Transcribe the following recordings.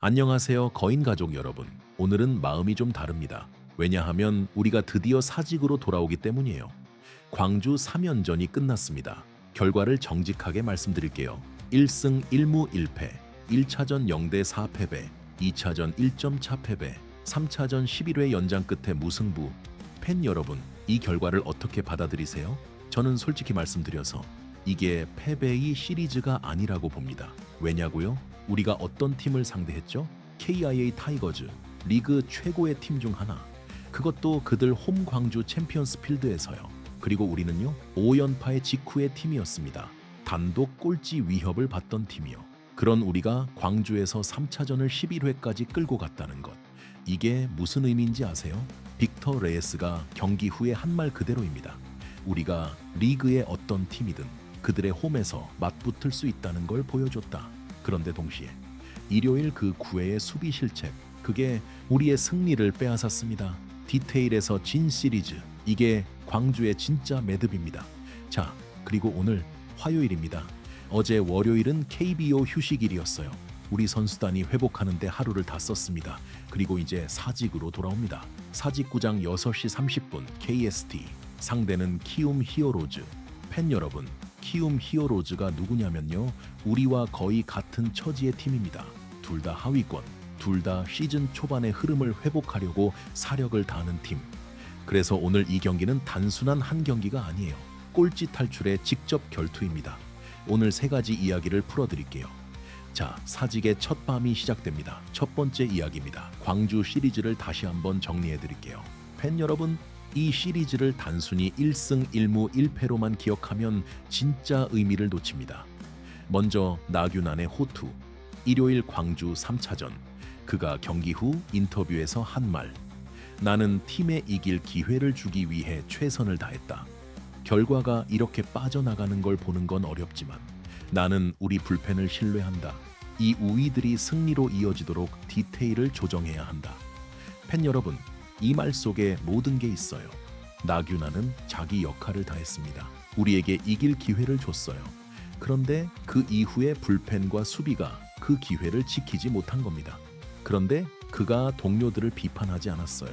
안녕하세요, 거인 가족 여러분. 오늘은 마음이 좀 다릅니다. 왜냐하면 우리가 드디어 사직으로 돌아오기 때문이에요. 광주 3연전이 끝났습니다. 결과를 정직하게 말씀드릴게요. 1승 1무 1패, 1차전 0대 4패배, 2차전 1점 차 패배, 3차전 11회 연장 끝에 무승부. 팬 여러분, 이 결과를 어떻게 받아들이세요? 저는 솔직히 말씀드려서 이게 패배의 시리즈가 아니라고 봅니다. 왜냐고요? 우리가 어떤 팀을 상대했죠? KIA 타이거즈, 리그 최고의 팀 중 하나. 그것도 그들 홈 광주 챔피언스 필드에서요. 그리고 우리는요, 5연파의 직후의 팀이었습니다. 단독 꼴찌 위협을 받던 팀이요. 그런 우리가 광주에서 3차전을 11회까지 끌고 갔다는 것. 이게 무슨 의미인지 아세요? 빅터 레이스가 경기 후에 한 말 그대로입니다. 우리가 리그의 어떤 팀이든 그들의 홈에서 맞붙을 수 있다는 걸 보여줬다. 그런데 동시에 일요일 그 9회의 수비 실책, 그게 우리의 승리를 빼앗았습니다. 디테일에서 진 시리즈, 이게 광주의 진짜 매듭입니다. 자, 그리고 오늘 화요일입니다. 어제 월요일은 KBO 휴식일이었어요. 우리 선수단이 회복하는데 하루를 다 썼습니다. 그리고 이제 사직으로 돌아옵니다. 사직구장 6시 30분 KST, 상대는 키움 히어로즈. 팬 여러분, 키움 히어로즈가 누구냐면요, 우리와 거의 같은 처지의 팀입니다. 둘 다 하위권, 둘 다 시즌 초반의 흐름을 회복하려고 사력을 다하는 팀. 그래서 오늘 이 경기는 단순한 한 경기가 아니에요. 꼴찌 탈출의 직접 결투입니다. 오늘 세 가지 이야기를 풀어드릴게요. 자, 사직의 첫 밤이 시작됩니다. 첫 번째 이야기입니다. 광주 시리즈를 다시 한번 정리해드릴게요. 팬 여러분, 이 시리즈를 단순히 1승 1무 1패로만 기억하면 진짜 의미를 놓칩니다. 먼저 나균안의 호투. 일요일 광주 3차전. 그가 경기 후 인터뷰에서 한 말. 나는 팀에 이길 기회를 주기 위해 최선을 다했다. 결과가 이렇게 빠져나가는 걸 보는 건 어렵지만 나는 우리 불펜을 신뢰한다. 이 우위들이 승리로 이어지도록 디테일을 조정해야 한다. 팬 여러분, 이 말 속에 모든 게 있어요. 나균아는 자기 역할을 다했습니다. 우리에게 이길 기회를 줬어요. 그런데 그 이후에 불펜과 수비가 그 기회를 지키지 못한 겁니다. 그런데 그가 동료들을 비판하지 않았어요.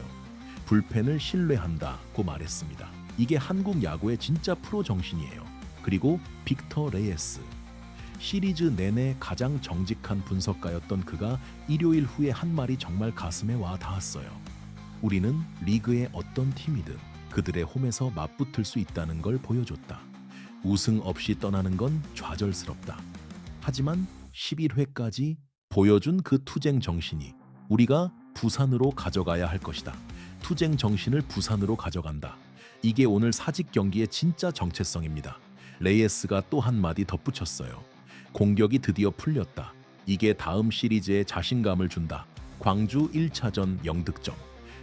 불펜을 신뢰한다고 말했습니다. 이게 한국 야구의 진짜 프로 정신이에요. 그리고 빅터 레이스. 시리즈 내내 가장 정직한 분석가였던 그가 일요일 후에 한 말이 정말 가슴에 와 닿았어요. 우리는 리그의 어떤 팀이든 그들의 홈에서 맞붙을 수 있다는 걸 보여줬다. 우승 없이 떠나는 건 좌절스럽다. 하지만 11회까지 보여준 그 투쟁 정신이 우리가 부산으로 가져가야 할 것이다. 투쟁 정신을 부산으로 가져간다. 이게 오늘 사직 경기의 진짜 정체성입니다. 레이스가 또 한마디 덧붙였어요. 공격이 드디어 풀렸다. 이게 다음 시리즈에 자신감을 준다. 광주 1차전 0득점.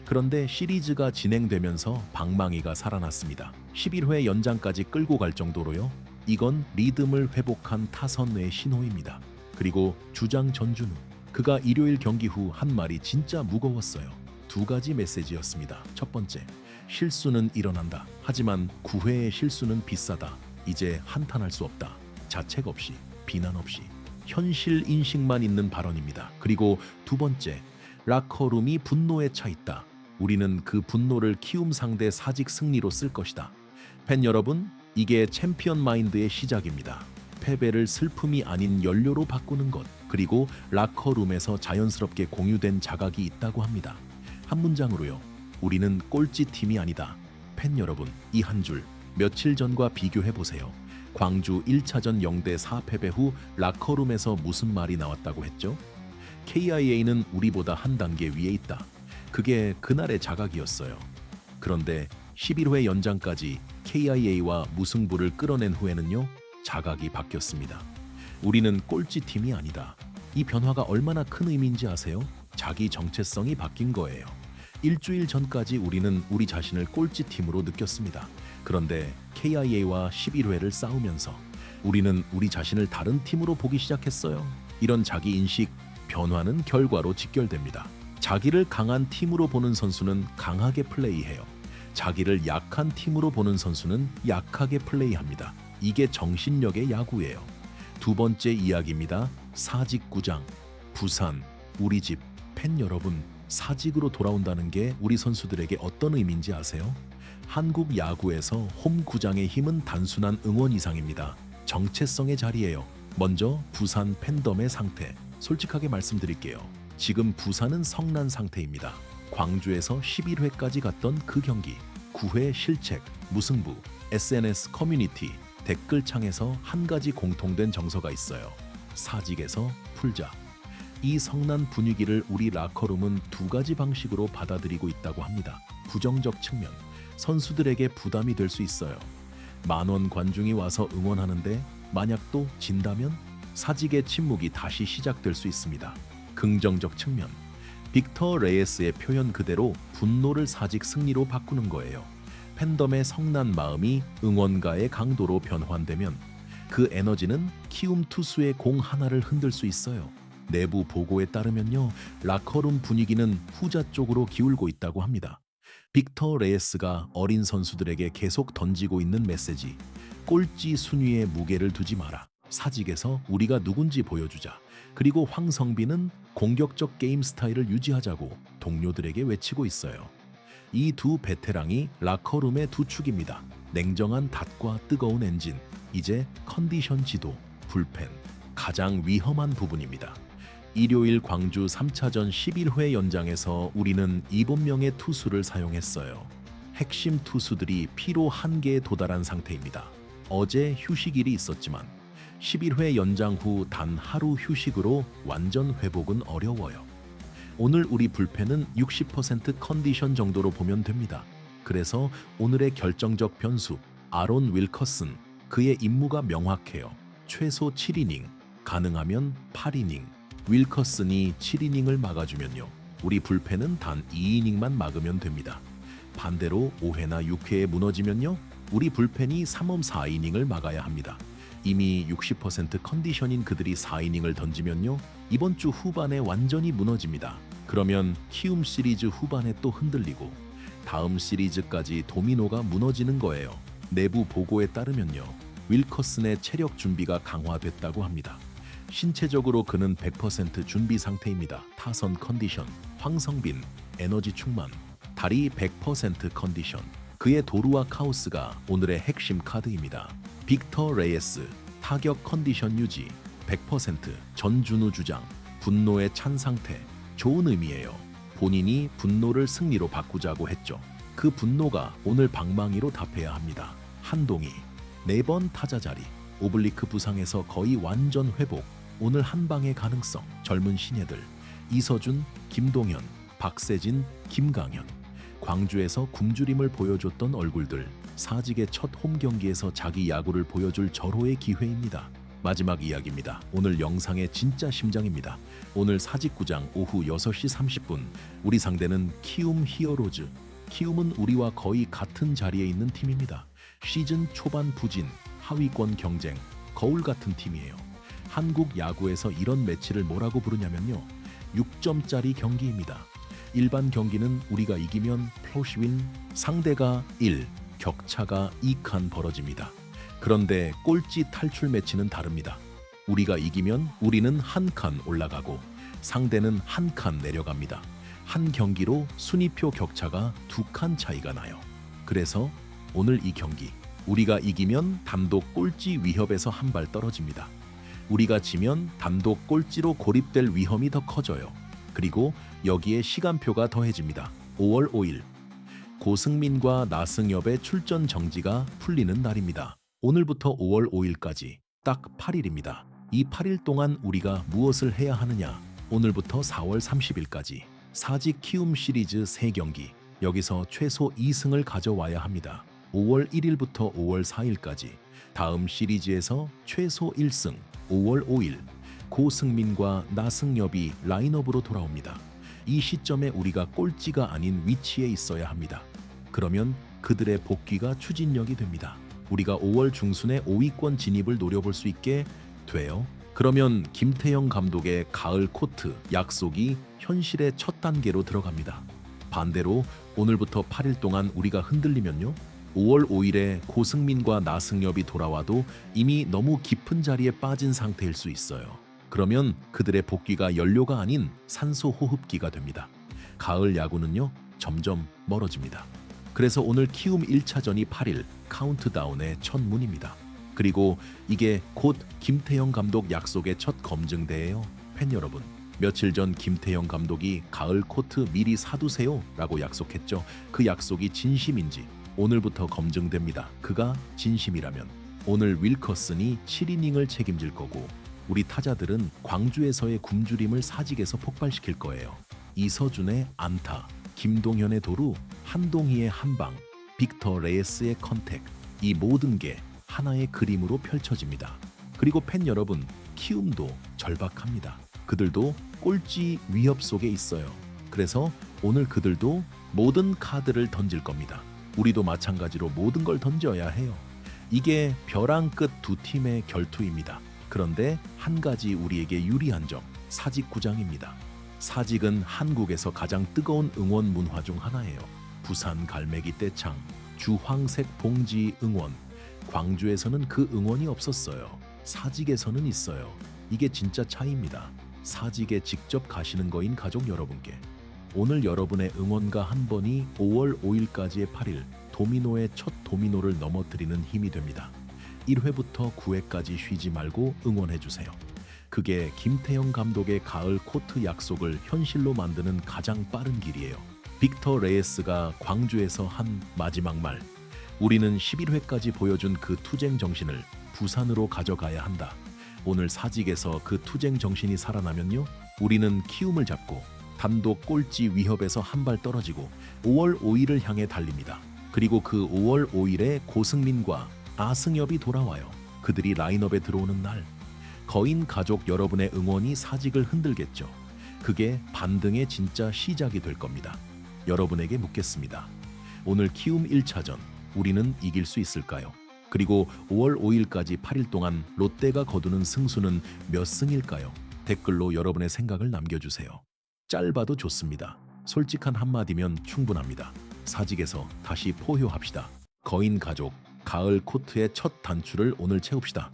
그런데 시리즈가 진행되면서 방망이가 살아났습니다. 11회 연장까지 끌고 갈 정도로요. 이건 리듬을 회복한 타선의 신호입니다. 그리고 주장 전준우. 그가 일요일 경기 후 한 말이 진짜 무거웠어요. 두 가지 메시지였습니다. 첫 번째, 실수는 일어난다. 하지만 9회의 실수는 비싸다. 이제 한탄할 수 없다. 자책 없이, 비난 없이. 현실 인식만 있는 발언입니다. 그리고 두 번째, 라커룸이 분노에 차 있다. 우리는 그 분노를 키움 상대 사직 승리로 쓸 것이다. 팬 여러분, 이게 챔피언 마인드의 시작입니다. 패배를 슬픔이 아닌 연료로 바꾸는 것, 그리고 라커룸에서 자연스럽게 공유된 자각이 있다고 합니다. 한 문장으로요. 우리는 꼴찌 팀이 아니다. 팬 여러분, 이 한 줄 며칠 전과 비교해 보세요. 광주 1차전 0대 4패배 후 라커룸에서 무슨 말이 나왔다고 했죠? KIA는 우리보다 한 단계 위에 있다. 그게 그날의 자각이었어요. 그런데 11회 연장까지 KIA와 무승부를 끌어낸 후에는요, 자각이 바뀌었습니다. 우리는 꼴찌 팀이 아니다. 이 변화가 얼마나 큰 의미인지 아세요? 자기 정체성이 바뀐 거예요. 일주일 전까지 우리는 우리 자신을 꼴찌 팀으로 느꼈습니다. 그런데 KIA와 11회를 싸우면서 우리는 우리 자신을 다른 팀으로 보기 시작했어요. 이런 자기 인식 변화는 결과로 직결됩니다. 자기를 강한 팀으로 보는 선수는 강하게 플레이해요. 자기를 약한 팀으로 보는 선수는 약하게 플레이합니다. 이게 정신력의 야구예요. 두 번째 이야기입니다. 사직구장, 부산, 우리 집 팬 여러분, 사직으로 돌아온다는 게 우리 선수들에게 어떤 의미인지 아세요? 한국 야구에서 홈 구장의 힘은 단순한 응원 이상입니다. 정체성의 자리예요. 먼저 부산 팬덤의 상태. 솔직하게 말씀드릴게요. 지금 부산은 성난 상태입니다. 광주에서 11회까지 갔던 그 경기, 9회 실책, 무승부, SNS 커뮤니티, 댓글창에서 한 가지 공통된 정서가 있어요. 사직에서 풀자. 이 성난 분위기를 우리 라커룸은 두 가지 방식으로 받아들이고 있다고 합니다. 부정적 측면, 선수들에게 부담이 될 수 있어요. 10,000원 관중이 와서 응원하는데 만약 또 진다면 사직의 침묵이 다시 시작될 수 있습니다. 긍정적 측면, 빅터 레이스의 표현 그대로 분노를 사직 승리로 바꾸는 거예요. 팬덤의 성난 마음이 응원가의 강도로 변환되면 그 에너지는 키움 투수의 공 하나를 흔들 수 있어요. 내부 보고에 따르면요, 라커룸 분위기는 후자 쪽으로 기울고 있다고 합니다. 빅터 레이스가 어린 선수들에게 계속 던지고 있는 메시지, 꼴찌 순위에 무게를 두지 마라. 사직에서 우리가 누군지 보여주자. 그리고 황성빈은 공격적 게임 스타일을 유지하자고 동료들에게 외치고 있어요. 이 두 베테랑이 라커룸의 두 축입니다. 냉정한 닷과 뜨거운 엔진, 이제 컨디션 지도, 불펜, 가장 위험한 부분입니다. 일요일 광주 3차전 11회 연장에서 우리는 7명의 투수를 사용했어요. 핵심 투수들이 피로 한계에 도달한 상태입니다. 어제 휴식일이 있었지만 11회 연장 후 단 하루 휴식으로 완전 회복은 어려워요. 오늘 우리 불펜은 60% 컨디션 정도로 보면 됩니다. 그래서 오늘의 결정적 변수, 아론 윌커슨, 그의 임무가 명확해요. 최소 7이닝, 가능하면 8이닝. 윌커슨이 7이닝을 막아주면요, 우리 불펜은 단 2이닝만 막으면 됩니다. 반대로 5회나 6회에 무너지면요, 우리 불펜이 3홈 4이닝을 막아야 합니다. 이미 60% 컨디션인 그들이 4이닝을 던지면요, 이번 주 후반에 완전히 무너집니다. 그러면 키움 시리즈 후반에 또 흔들리고 다음 시리즈까지 도미노가 무너지는 거예요. 내부 보고에 따르면요, 윌커슨의 체력 준비가 강화됐다고 합니다. 신체적으로 그는 100% 준비 상태입니다. 타선 컨디션, 황성빈, 에너지 충만, 다리 100% 컨디션. 그의 도루와 카우스가 오늘의 핵심 카드입니다. 빅터 레이스, 타격 컨디션 유지, 100% 전준우 주장, 분노에 찬 상태, 좋은 의미예요. 본인이 분노를 승리로 바꾸자고 했죠. 그 분노가 오늘 방망이로 답해야 합니다. 한동희, 4번 타자 자리, 오블리크 부상에서 거의 완전 회복, 오늘 한방의 가능성, 젊은 신예들, 이서준, 김동현, 박세진, 김강현, 광주에서 굶주림을 보여줬던 얼굴들, 사직의 첫 홈 경기에서 자기 야구를 보여줄 절호의 기회입니다. 마지막 이야기입니다. 오늘 영상의 진짜 심장입니다. 오늘 사직구장 오후 6시 30분, 우리 상대는 키움 히어로즈. 키움은 우리와 거의 같은 자리에 있는 팀입니다. 시즌 초반 부진, 하위권 경쟁, 거울 같은 팀이에요. 한국 야구에서 이런 매치를 뭐라고 부르냐면요, 6점짜리 경기입니다. 일반 경기는 우리가 이기면 플러시윈, 상대가 1, 격차가 2칸 벌어집니다. 그런데 꼴찌 탈출 매치는 다릅니다. 우리가 이기면 우리는 한 칸 올라가고 상대는 한 칸 내려갑니다. 한 경기로 순위표 격차가 2칸 차이가 나요. 그래서 오늘 이 경기, 우리가 이기면 단독 꼴찌 위협에서 한 발 떨어집니다. 우리가 지면 단독 꼴찌로 고립될 위험이 더 커져요. 그리고 여기에 시간표가 더해집니다. 5월 5일, 고승민과 나승엽의 출전 정지가 풀리는 날입니다. 오늘부터 5월 5일까지 딱 8일입니다. 이 8일 동안 우리가 무엇을 해야 하느냐? 오늘부터 4월 30일까지 사직 키움 시리즈 3경기, 여기서 최소 2승을 가져와야 합니다. 5월 1일부터 5월 4일까지 다음 시리즈에서 최소 1승, 5월 5일 고승민과 나승엽이 라인업으로 돌아옵니다. 이 시점에 우리가 꼴찌가 아닌 위치에 있어야 합니다. 그러면 그들의 복귀가 추진력이 됩니다. 우리가 5월 중순에 5위권 진입을 노려볼 수 있게 돼요. 그러면 김태형 감독의 가을 코트 약속이 현실의 첫 단계로 들어갑니다. 반대로 오늘부터 8일 동안 우리가 흔들리면요, 5월 5일에 고승민과 나승엽이 돌아와도 이미 너무 깊은 자리에 빠진 상태일 수 있어요. 그러면 그들의 복귀가 연료가 아닌 산소 호흡기가 됩니다. 가을 야구는요, 점점 멀어집니다. 그래서 오늘 키움 1차전이 8일 카운트다운의 첫 문입니다. 그리고 이게 곧 김태형 감독 약속의 첫 검증대예요. 팬 여러분, 며칠 전 김태형 감독이 가을 코트 미리 사두세요 라고 약속했죠. 그 약속이 진심인지 오늘부터 검증됩니다. 그가 진심이라면 오늘 윌커슨이 7이닝을 책임질 거고 우리 타자들은 광주에서의 굶주림을 사직에서 폭발시킬 거예요. 이서준의 안타, 김동현의 도루, 한동희의 한방, 빅터 레이스의 컨택, 이 모든 게 하나의 그림으로 펼쳐집니다. 그리고 팬 여러분, 키움도 절박합니다. 그들도 꼴찌 위협 속에 있어요. 그래서 오늘 그들도 모든 카드를 던질 겁니다. 우리도 마찬가지로 모든 걸 던져야 해요. 이게 벼랑 끝 두 팀의 결투입니다. 그런데 한 가지 우리에게 유리한 점, 사직구장입니다. 사직은 한국에서 가장 뜨거운 응원 문화 중 하나예요. 부산 갈매기 떼창, 주황색 봉지 응원. 광주에서는 그 응원이 없었어요. 사직에서는 있어요. 이게 진짜 차이입니다. 사직에 직접 가시는 거인 가족 여러분께 오늘 여러분의 응원가 한 번이 5월 5일까지의 8일 도미노의 첫 도미노를 넘어뜨리는 힘이 됩니다. 1회부터 9회까지 쉬지 말고 응원해주세요. 그게 김태형 감독의 가을 코트 약속을 현실로 만드는 가장 빠른 길이에요. 빅터 레이스가 광주에서 한 마지막 말. 우리는 11회까지 보여준 그 투쟁 정신을 부산으로 가져가야 한다. 오늘 사직에서 그 투쟁 정신이 살아나면요, 우리는 키움을 잡고 단독 꼴찌 위협에서 한 발 떨어지고 5월 5일을 향해 달립니다. 그리고 그 5월 5일에 고승민과 아승엽이 돌아와요. 그들이 라인업에 들어오는 날, 거인 가족 여러분의 응원이 사직을 흔들겠죠. 그게 반등의 진짜 시작이 될 겁니다. 여러분에게 묻겠습니다. 오늘 키움 1차전 우리는 이길 수 있을까요? 그리고 5월 5일까지 8일 동안 롯데가 거두는 승수는 몇 승일까요? 댓글로 여러분의 생각을 남겨주세요. 짧아도 좋습니다. 솔직한 한마디면 충분합니다. 사직에서 다시 포효합시다. 거인 가족, 가을 코트의 첫 단추를 오늘 채웁시다.